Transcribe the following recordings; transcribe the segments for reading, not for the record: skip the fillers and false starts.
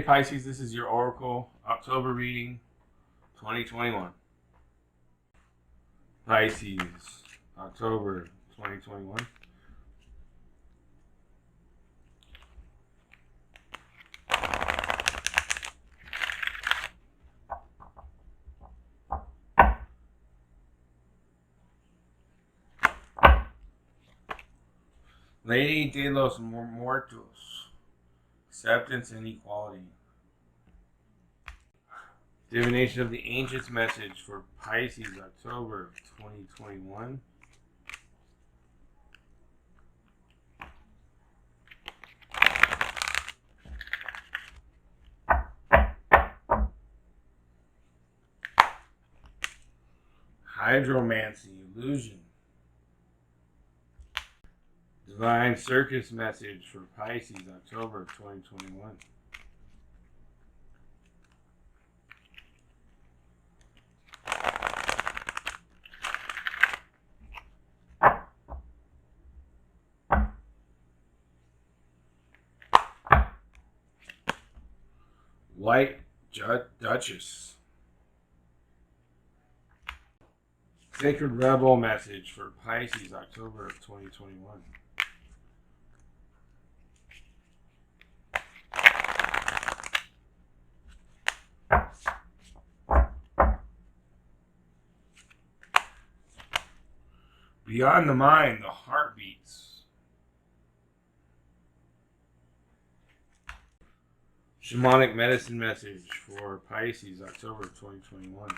Pisces, this is your Oracle October reading 2021. Pisces, October 2021. Lady de los Muertos, acceptance and equality. Divination of the Ancients message for Pisces, October 2021. Hydromancy, illusion. Divine Circus message for Pisces, October 2021. White Duchess. Sacred Rebel message for Pisces, October of 2021. Beyond the mind, the heart beats. Shamanic medicine message for Pisces, October of 2021.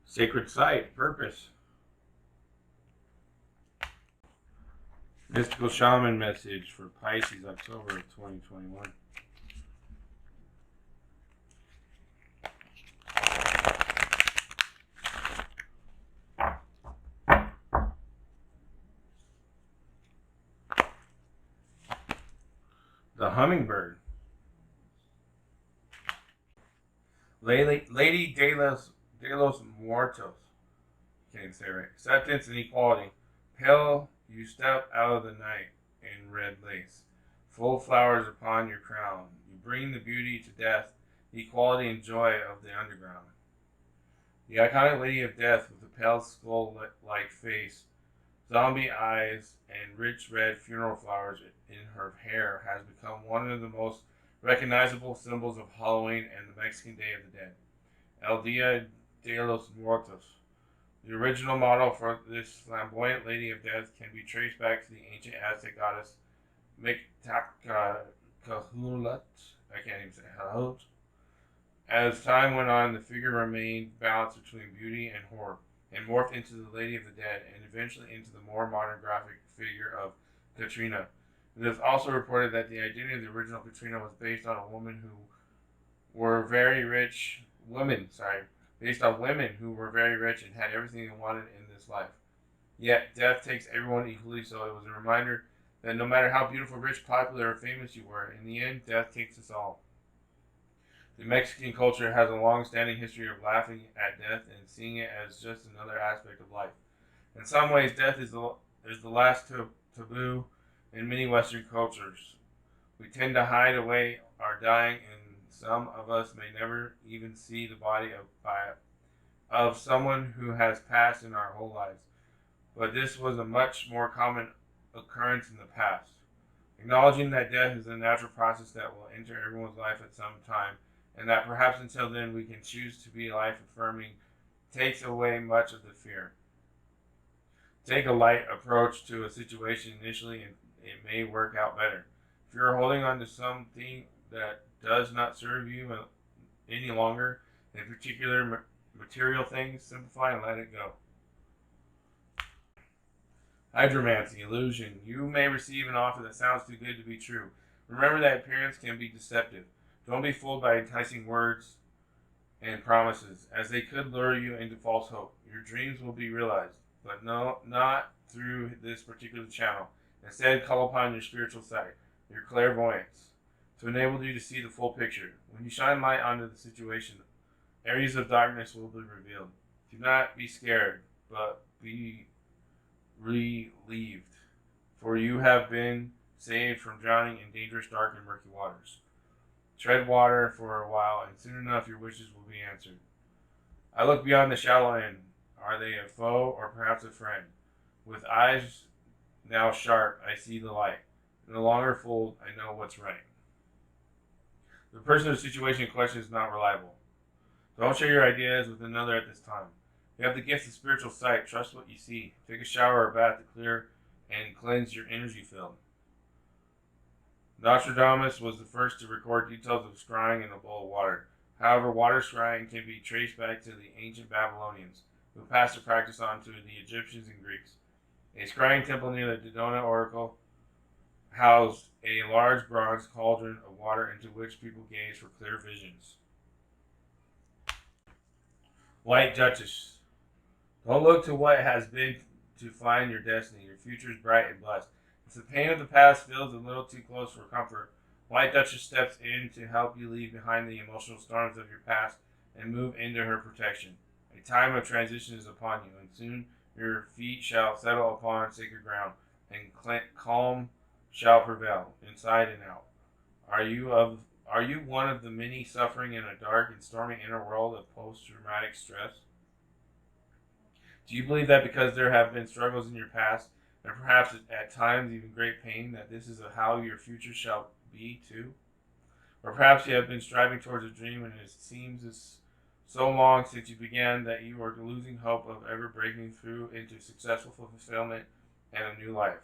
Sacred site, purpose. Mystical shaman message for Pisces, October of 2021. The hummingbird. Lady de los Muertos. Can't even say it right. Acceptance and equality. Pale, you step out of the night in red lace. Full flowers upon your crown. You bring the beauty to death, the equality and joy of the underground. The iconic Lady of Death with a pale skull-like face, zombie eyes, and rich red funeral flowers in her hair has become one of the most recognizable symbols of Halloween and the Mexican Day of the Dead. El Dia de los Muertos. The original model for this flamboyant Lady of Death can be traced back to the ancient Aztec goddess Mictlantecuhtli. I can't even say it. As time went on, the figure remained balanced between beauty and horror, and morphed into the Lady of the Dead, and eventually into the more modern graphic figure of Katrina. It is also reported that the identity of the original Katrina was based on women who were very rich and had everything they wanted in this life. Yet death takes everyone equally, so it was a reminder that no matter how beautiful, rich, popular, or famous you were, in the end, death takes us all. The Mexican culture has a long-standing history of laughing at death and seeing it as just another aspect of life. In some ways, death is the last taboo in many Western cultures. We tend to hide away our dying, and some of us may never even see the body of someone who has passed in our whole lives. But this was a much more common occurrence in the past. Acknowledging that death is a natural process that will enter everyone's life at some time, and that perhaps until then we can choose to be life-affirming, takes away much of the fear. Take a light approach to a situation initially, and it may work out better. If you're holding on to something that does not serve you any longer, in particular material things, simplify and let it go. Hydromancy, illusion. You may receive an offer that sounds too good to be true. Remember that appearance can be deceptive. Don't be fooled by enticing words and promises, as they could lure you into false hope. Your dreams will be realized, but not through this particular channel. Instead, call upon your spiritual sight, your clairvoyance, to enable you to see the full picture. When you shine light onto the situation, Areas of darkness will be revealed. Do not be scared, but be relieved, for you have been saved from drowning in dangerous, dark, and murky waters. Tread water for a while, and soon enough your wishes will be answered. I look beyond the shallow end. Are they a foe or perhaps a friend? With eyes now sharp, I see the light. No longer fooled, I know what's right. The person or situation in question is not reliable. Don't share your ideas with another at this time. You have the gift of spiritual sight. Trust what you see. Take a shower or bath to clear and cleanse your energy field. Nostradamus was the first to record details of scrying in a bowl of water. However, water scrying can be traced back to the ancient Babylonians, who passed the practice on to the Egyptians and Greeks. A scrying temple near the Dodona Oracle housed a large bronze cauldron of water into which people gazed for clear visions. White Duchess. Don't look to what has been to find your destiny. Your future is bright and blessed. If the pain of the past feels a little too close for comfort, White Duchess steps in to help you leave behind the emotional storms of your past and move into her protection. A time of transition is upon you, and soon your feet shall settle upon sacred ground, and calm shall prevail, inside and out. Are you one of the many suffering in a dark and stormy inner world of post-traumatic stress? Do you believe that because there have been struggles in your past, and perhaps at times even great pain, that this is how your future shall be too? Or perhaps you have been striving towards a dream and it seems so long since you began that you are losing hope of ever breaking through into successful fulfillment and a new life.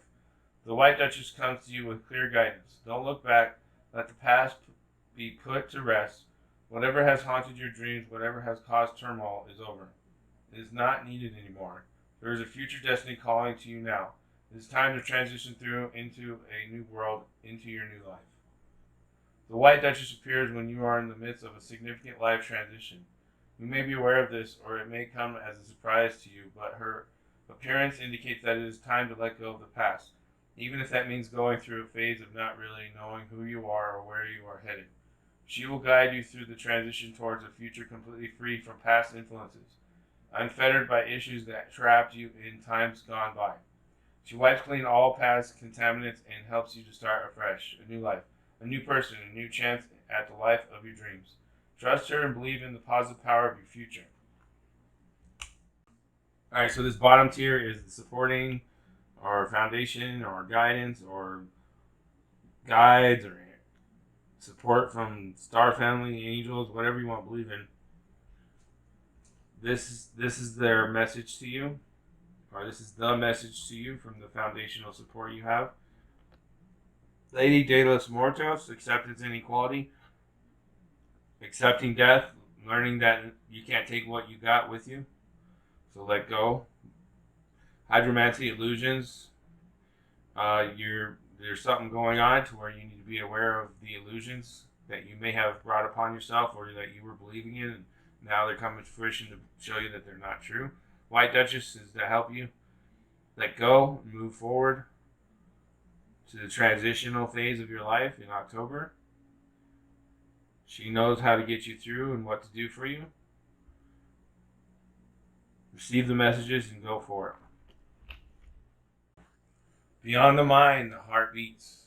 The White Duchess comes to you with clear guidance. Don't look back. Let the past be put to rest. Whatever has haunted your dreams, whatever has caused turmoil, is over. It is not needed anymore. There is a future destiny calling to you now. It is time to transition through into a new world, into your new life. The White Duchess appears when you are in the midst of a significant life transition. You may be aware of this, or it may come as a surprise to you, but her appearance indicates that it is time to let go of the past, even if that means going through a phase of not really knowing who you are or where you are headed. She will guide you through the transition towards a future completely free from past influences, unfettered by issues that trapped you in times gone by. She wipes clean all past contaminants and helps you to start afresh, a new life, a new person, a new chance at the life of your dreams. Trust her and believe in the positive power of your future. All right, so this bottom tier is the supporting or foundation or guidance or guides or support from star family, angels, whatever you want to believe in. This is their message to you, or this is the message to you from the foundational support you have. Lady de los Muertos, acceptance and equality, accepting death, learning that you can't take what you got with you, so let go. Hydromancy, illusions, there's something going on to where you need to be aware of the illusions that you may have brought upon yourself or that you were believing in, and now they're coming to fruition to show you that they're not true. White Duchess is to help you let go and move forward to the transitional phase of your life in October. She knows how to get you through and what to do for you. Receive the messages and go for it. Beyond the mind, the heart beats.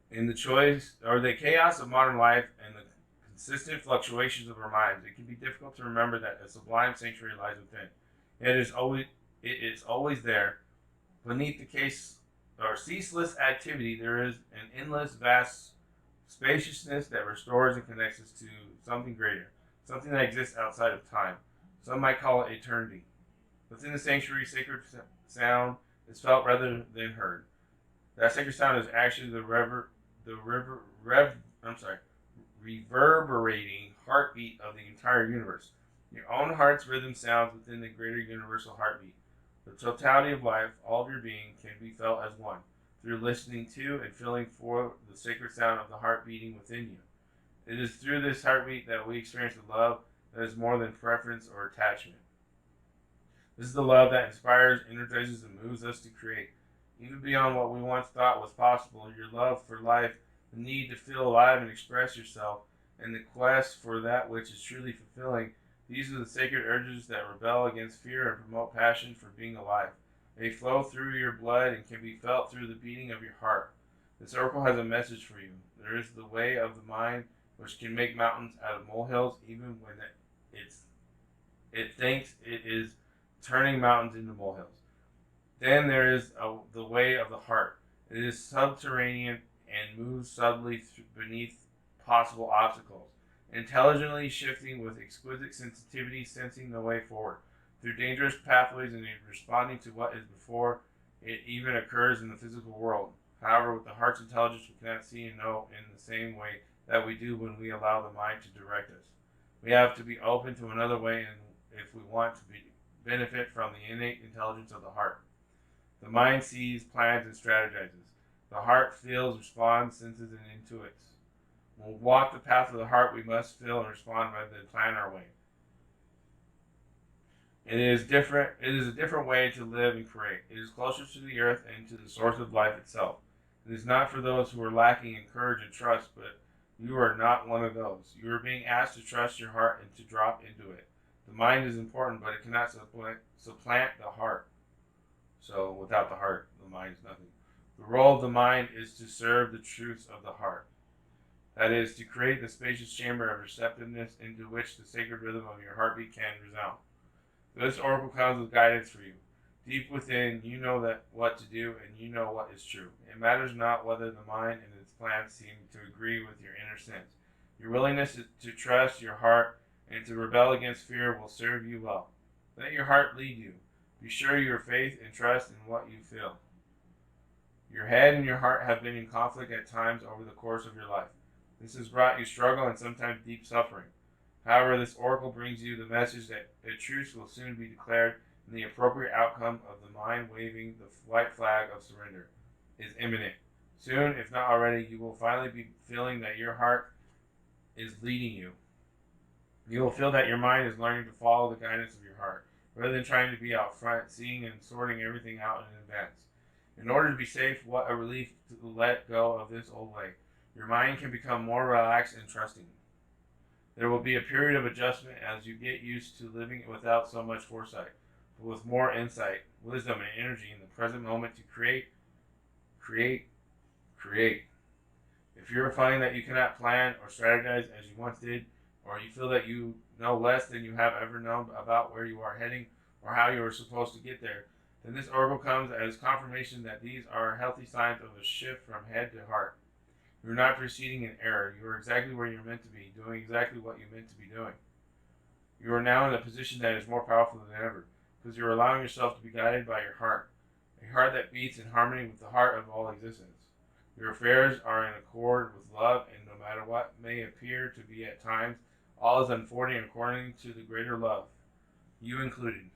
In the choice or the chaos of modern life and the consistent fluctuations of our minds, it can be difficult to remember that a sublime sanctuary lies within. It is always there. Beneath the case or ceaseless activity, there is an endless, vast spaciousness that restores and connects us to something greater, something that exists outside of time. Some might call it eternity. Within the sanctuary, sacred sound is felt rather than heard. That sacred sound is actually the reverberating heartbeat of the entire universe. Your own heart's rhythm sounds within the greater universal heartbeat. The totality of life, all of your being, can be felt as one, through listening to and feeling for the sacred sound of the heart beating within you. It is through this heartbeat that we experience the love that is more than preference or attachment. This is the love that inspires, energizes, and moves us to create. Even beyond what we once thought was possible, your love for life, the need to feel alive and express yourself, and the quest for that which is truly fulfilling. These are the sacred urges that rebel against fear and promote passion for being alive. They flow through your blood and can be felt through the beating of your heart. This oracle has a message for you. There is the way of the mind which can make mountains out of molehills even when it thinks it is turning mountains into molehills. Then there is the way of the heart. It is subterranean and moves subtly beneath possible obstacles, intelligently shifting with exquisite sensitivity, sensing the way forward through dangerous pathways and responding to what is before it even occurs in the physical world. However, with the heart's intelligence, we cannot see and know in the same way that we do when we allow the mind to direct us. We have to be open to another way, and if we want to benefit from the innate intelligence of the heart. The mind sees, plans, and strategizes. The heart feels, responds, senses, and intuits. When we walk the path of the heart, we must feel and respond rather than plan our way. It is different. It is a different way to live and create. It is closer to the earth and to the source of life itself. It is not for those who are lacking in courage and trust, but you are not one of those. You are being asked to trust your heart and to drop into it. The mind is important, but it cannot supplant the heart. So without the heart, the mind is nothing. The role of the mind is to serve the truths of the heart. That is, to create the spacious chamber of receptiveness into which the sacred rhythm of your heartbeat can resound. This oracle comes with guidance for you. Deep within, you know that what to do, and you know what is true. It matters not whether the mind and its plans seem to agree with your inner sense. Your willingness to trust your heart and to rebel against fear will serve you well. Let your heart lead you. Be sure your faith and trust in what you feel. Your head and your heart have been in conflict at times over the course of your life. This has brought you struggle and sometimes deep suffering. However, this oracle brings you the message that a truce will soon be declared, and the appropriate outcome of the mind waving the white flag of surrender is imminent. Soon, if not already, you will finally be feeling that your heart is leading you. You will feel that your mind is learning to follow the guidance of your heart, rather than trying to be out front, seeing and sorting everything out in advance. In order to be safe, what a relief to let go of this old way. Your mind can become more relaxed and trusting. There will be a period of adjustment as you get used to living without so much foresight, but with more insight, wisdom, and energy in the present moment to create. If you're finding that you cannot plan or strategize as you once did, or you feel that you know less than you have ever known about where you are heading or how you are supposed to get there, then this oracle comes as confirmation that these are healthy signs of a shift from head to heart. You are not proceeding in error. You are exactly where you're meant to be, doing exactly what you're meant to be doing. You are now in a position that is more powerful than ever, because you're allowing yourself to be guided by your heart, a heart that beats in harmony with the heart of all existence. Your affairs are in accord with love, and no matter what may appear to be at times, all is unfolding according to the greater love, you included.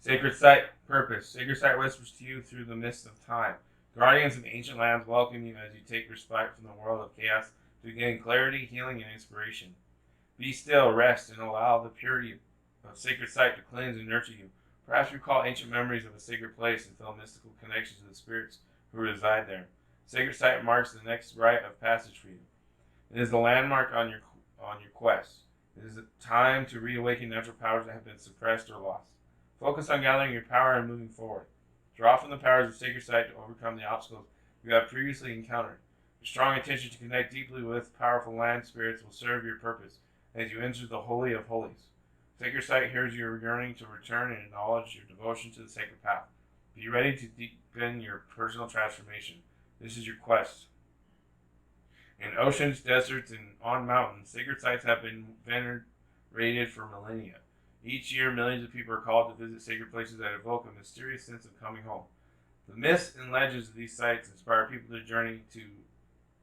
Sacred Site Purpose. Sacred Site whispers to you through the mist of time. Guardians of ancient lands welcome you as you take respite from the world of chaos to gain clarity, healing, and inspiration. Be still, rest, and allow the purity of Sacred Site to cleanse and nurture you. Perhaps recall ancient memories of a sacred place and feel mystical connections to the spirits who reside there. Sacred Site marks the next rite of passage for you. It is the landmark on your quest. It is a time to reawaken natural powers that have been suppressed or lost. Focus on gathering your power and moving forward. Draw from the powers of Sacred Site to overcome the obstacles you have previously encountered. Your strong intention to connect deeply with powerful land spirits will serve your purpose as you enter the Holy of Holies. Sacred Site hears your yearning to return and acknowledge your devotion to the sacred path. Be ready to deepen your personal transformation. This is your quest. In oceans, deserts, and on mountains, sacred sites have been venerated for millennia. Each year, millions of people are called to visit sacred places that evoke a mysterious sense of coming home. The myths and legends of these sites inspire people to journey to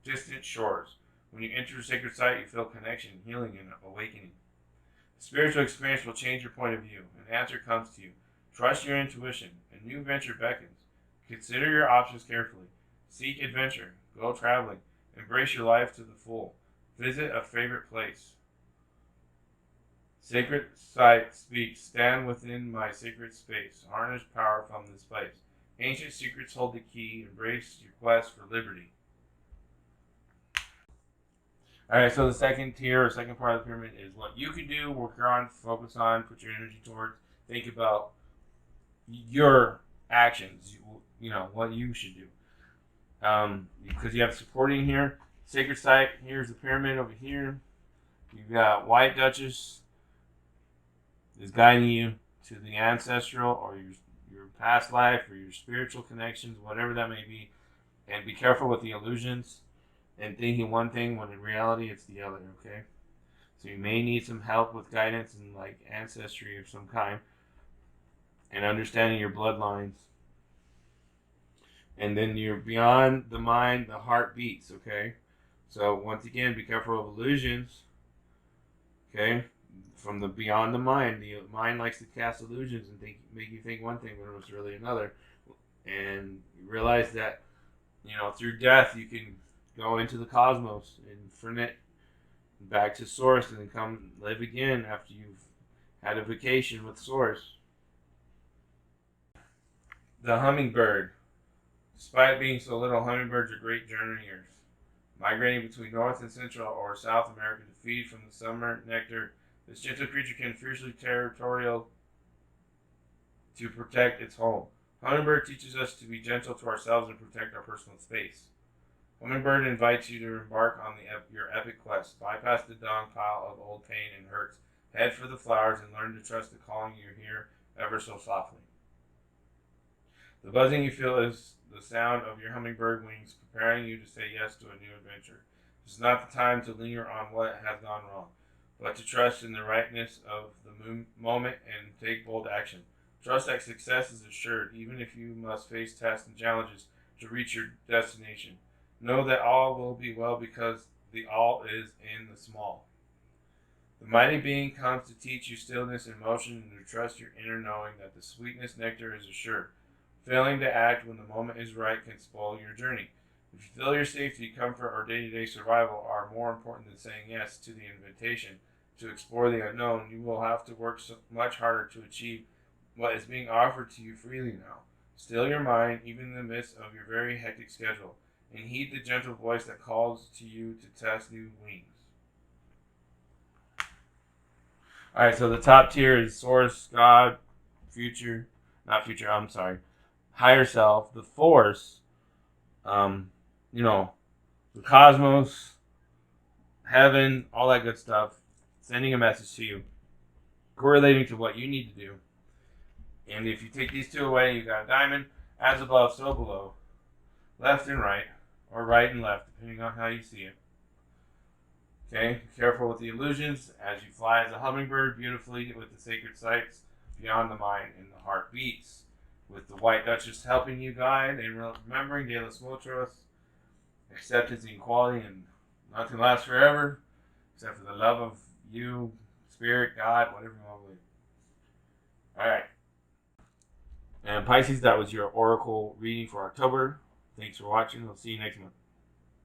distant shores. When you enter a sacred site, you feel connection, healing, and awakening. The spiritual experience will change your point of view. An answer comes to you. Trust your intuition. A new venture beckons. Consider your options carefully. Seek adventure. Go traveling. Embrace your life to the full. Visit a favorite place. Sacred Site speaks. Stand within my sacred space. Harness power from this place. Ancient secrets hold the key. Embrace your quest for liberty. All right, so the second tier or second part of the pyramid is what you can do, work on, focus on, put your energy towards. Think about your actions, you know, what you should do. Because you have supporting here, sacred site, here's the pyramid over here. You've got White Duchess is guiding you to the ancestral or your past life or your spiritual connections, whatever that may be. And be careful with the illusions and thinking one thing when in reality it's the other, okay? So you may need some help with guidance and like ancestry of some kind and understanding your bloodlines. And then you're beyond the mind, the heart beats, okay? So once again, be careful of illusions, okay? From the beyond the mind likes to cast illusions and make you think one thing when it was really another. And you realize that, you know, through death you can go into the cosmos, infinite, back to source, and then come live again after you've had a vacation with source. The hummingbird. Despite being so little, hummingbirds are great journeyers, migrating between North and Central or South America to feed from the summer nectar. This gentle creature can fiercely territorial to protect its home. Hummingbird teaches us to be gentle to ourselves and protect our personal space. Hummingbird invites you to embark on your epic quest. Bypass the dung pile of old pain and hurts. Head for the flowers and learn to trust the calling you hear ever so softly. The buzzing you feel is the sound of your hummingbird wings preparing you to say yes to a new adventure. This is not the time to linger on what has gone wrong, but to trust in the rightness of the moment and take bold action. Trust that success is assured, even if you must face tests and challenges to reach your destination. Know that all will be well because the all is in the small. The mighty being comes to teach you stillness and motion and to trust your inner knowing that the sweetness nectar is assured. Failing to act when the moment is right can spoil your journey. If you feel your safety, comfort, or day-to-day survival are more important than saying yes to the invitation to explore the unknown, you will have to work much harder to achieve what is being offered to you freely now. Still your mind, even in the midst of your very hectic schedule, and heed the gentle voice that calls to you to test new wings. Alright, so the top tier is Source, God, higher self, the Force, you know, the cosmos, heaven, all that good stuff, sending a message to you, correlating to what you need to do. And if you take these two away, you got a diamond, as above, so below, left and right, or right and left, depending on how you see it. Okay, be careful with the illusions as you fly as a hummingbird beautifully with the sacred sites beyond the mind and the heart beats. With the White Duchess helping you guide and remembering De los Muertos, acceptance and equality, and nothing lasts forever except for the love of you, Spirit, God, whatever you want to believe. Alright. And Pisces, that was your oracle reading for October. Thanks for watching. We'll see you next month.